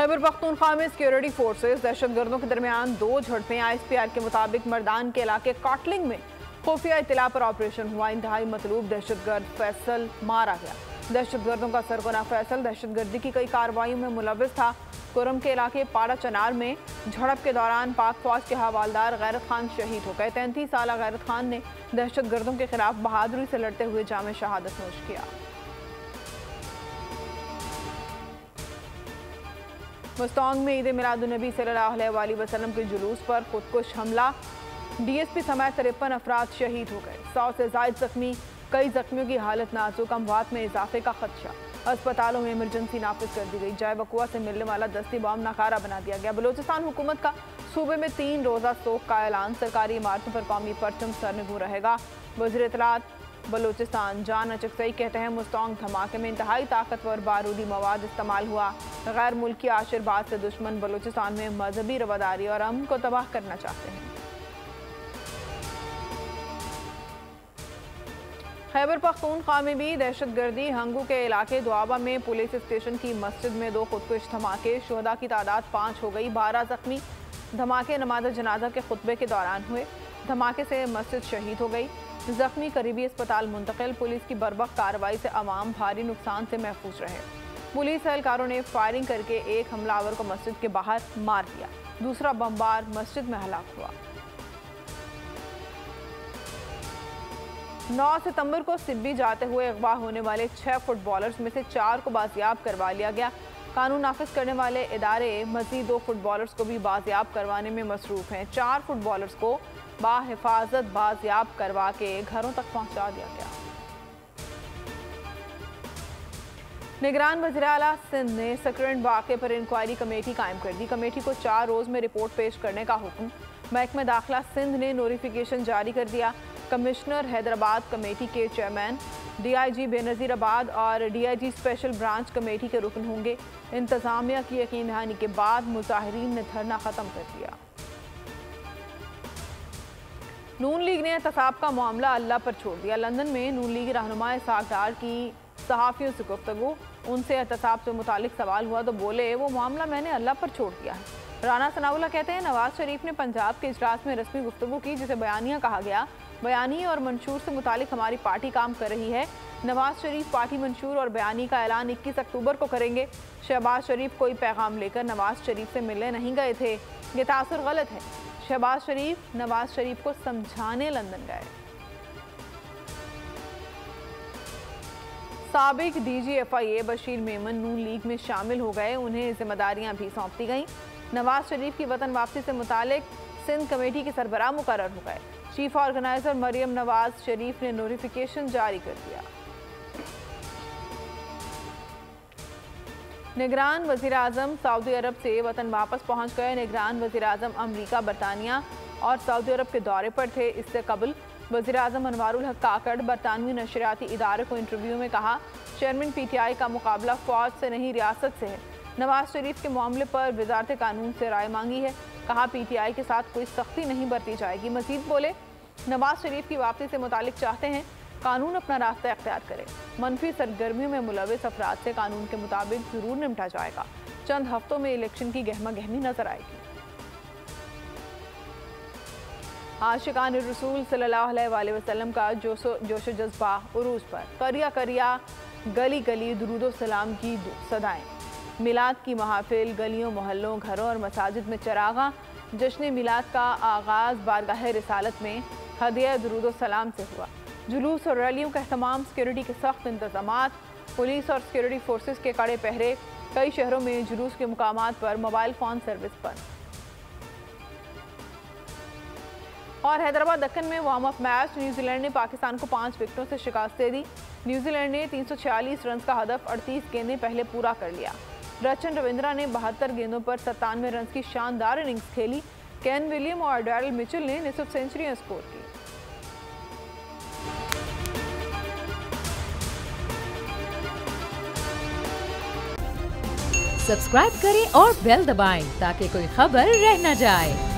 खैबर पख्तूनख्वा में security forces दहशतगर्दों के दरमियान 2 झड़पें। ISPR के मुताबिक मर्दान के इलाके कॉटलिंग में खुफिया इत्तला पर ऑपरेशन हुआ। इंतहाई मतलूब दहशतगर्द फैसल मारा गया। दहशतगर्दों का सरगना फैसल दहशतगर्दी की कई कार्रवाइयों में मुलव्विस था। कुरम के इलाके पाड़ा चनार में झड़प के दौरान पाक फौज के हवालदार गैरत खान शहीद हो गए। 33 साल गैरत खान ने दहशतगर्दों के खिलाफ बहादुरी से लड़ते हुए जामे शहादत नोश किया। मुस्तौंग में ईद मिलादुन्नबी सल्लल्लाहु अलैहि वसल्लम के जुलूस पर खुदकुश हमला। DSP समेत 53 अफराद शहीद हो गए। 100 से ज़ायद जख्मी, कई जख्मियों की हालत नाजुक। अमवात में इजाफे का खदशा। अस्पतालों में इमरजेंसी नाफिज कर दी गई। जय वकुआ से मिलने वाला दस्ती बम नाकारा बना दिया गया। बलूचिस्तान हुकूमत का सूबे में 3 रोज़ा सोग का ऐलान। सरकारी इमारतों पर कौमी परचम सरनगू रहेगा। वज़ीर इत्तलात बलूचिस्तान जान अचकसई कहते हैं मुस्तौंग धमाके में इंतहाई ताकतवर बारूदी मवाद इस्तेमाल हुआ। गैर मुल्की आशीर्वाद से दुश्मन बलूचिस्तान में मजहबी रवादारी और अमन को तबाह करना चाहते हैं। खैबर पख्तूनख्वा में भी दहशतगर्दी। हंगू के इलाके दुआबा में पुलिस स्टेशन की मस्जिद में 2 खुदकुश धमाके। शुहदा की तादाद 5 हो गई, 12 जख्मी। धमाके नमाज जनाजा के खुतबे के दौरान हुए। धमाके से मस्जिद शहीद हो गई। जख्मी करीबी अस्पताल मुंतकिल। पुलिस की बर्वक्त कार्रवाई से अवाम भारी नुकसान से महफूज रहे। पुलिस एहलकारों ने फायरिंग करके एक हमलावर को मस्जिद के बाहर मार दिया। दूसरा बमबार मस्जिद में हलाक हुआ। 9 सितंबर को सिब्बी जाते हुए अगवा होने वाले 6 फुटबॉलर्स में से 4 को बाजियाब करवा लिया गया। कानून नाफिज करने वाले इदारे मजीद 2 फुटबॉलर्स को भी बाजियाब करवाने में मसरूफ हैं। 4 फुटबॉलर्स को बाहिफाजत बाजियाब करवा के घरों तक पहुंचा दिया गया। निगरान वज़ीर आला सिंध ने सकरेंड वाक़े पर इंक्वायरी कमेटी कायम कर दी। कमेटी को 4 रोज़ में रिपोर्ट पेश करने का हुक्म। महकमा दाखिला सिंध ने नोटिफिकेशन जारी कर दिया। कमिश्नर हैदराबाद कमेटी के चेयरमैन DIG बेनज़ीराबाद और DIG स्पेशल ब्रांच कमेटी के रुकन होंगे। इंतज़ामिया की यकीन दहानी के बाद मुजाहिरीन ने धरना ख़त्म कर दिया। नून लीग ने एहतसाब का मामला अल्लाह पर छोड़ दिया। लंदन में नून लीग रहनुमा इसहाक डार की सहाफ़ियों से गुफ्तगू। उनसे एहतसाब से मुतालिक सवाल हुआ तो बोले वो मामला मैंने अल्लाह पर छोड़ दिया है। राना सनाउल्लाह कहते हैं नवाज शरीफ ने पंजाब के इजलास में रस्मी गुफ्तगू की जिसे बयानिया कहा गया। बयानी और मंशूर से मुतालिक हमारी पार्टी काम कर रही है। नवाज शरीफ पार्टी मंशूर और बयानी का ऐलान 21 अक्टूबर को करेंगे। शहबाज शरीफ कोई पैगाम लेकर नवाज शरीफ से मिलने नहीं गए थे, ये तासुर गलत है। शहबाज शरीफ नवाज शरीफ को समझाने लंदन गए। साबिक DG FIA बशीर मेमन नून लीग में शामिल हो गए। उन्हें जिम्मेदारियां भी सौंप दी गईं। नवाज शरीफ की वतन वापसी से मुतालिक सिंध कमेटी के सरबराह मुकर्रर हो गए। चीफ ऑर्गेनाइजर मरियम नवाज शरीफ ने नोटिफिकेशन जारी कर दिया। निगरान वज़ीर आज़म सऊदी अरब से वतन वापस पहुंच गए। निगरान वज़ीर आज़म अमरीका, बरतानिया और सऊदी अरब के दौरे पर थे। इससे कबल वज़ीर आज़म अनवारुल हक काकड़ बरतानवी नशरियाती इदारे को इंटरव्यू में कहा चेयरमैन PTI का मुकाबला फौज से नहीं रियासत से है। नवाज शरीफ के मामले पर वज़ारत कानून से राय मांगी है। कहा PTI के साथ कोई सख्ती नहीं बरती जाएगी। मजीद बोले नवाज शरीफ की वापसी से मुतालिक चाहते हैं कानून अपना रास्ता अख्तियार करे। मनफी सरगर्मियों में मुलविस अफराद से कानून के मुताबिक जरूर निपटा जाएगा। चंद हफ्तों में इलेक्शन की गहमा गहमी नजर आएगी। आशिकान रसूल सल्लल्लाहु अलैहि वसल्लम का जोश जज्बा उरूज पर। करिया करिया गली गली दुरूदो सलाम की सदाएं। मिलाद की महाफिल गलियों, मोहल्लों, घरों और मसाजिद में चरागा। जश्न मिलाद का आगाज़ बारगाह रिसालत में हदिया दुरूदो सलाम से हुआ। जुलूस और रैलियों का अहतमाम। सिक्योरिटी के सख्त इंतजामात। पुलिस और सिक्योरिटी फोर्सेस के कड़े पहरे। कई शहरों में जुलूस के मुकामात पर मोबाइल फ़ोन सर्विस बंद। और हैदराबाद दक्कन में वार्म अप मैच। न्यूजीलैंड ने पाकिस्तान को 5 विकेटों से शिकस्त दे दी। न्यूजीलैंड ने 346 रन का हदफ 38 गेंदें पहले पूरा कर लिया। रचन रविंद्रा ने 72 गेंदों पर 97 रन की शानदार इनिंग्स खेली। केन विलियम और डैरल मिचेल ने निसफ सेंचुरियां स्कोर की। सब्सक्राइब करें और बेल दबाएं ताकि कोई खबर रह न जाए।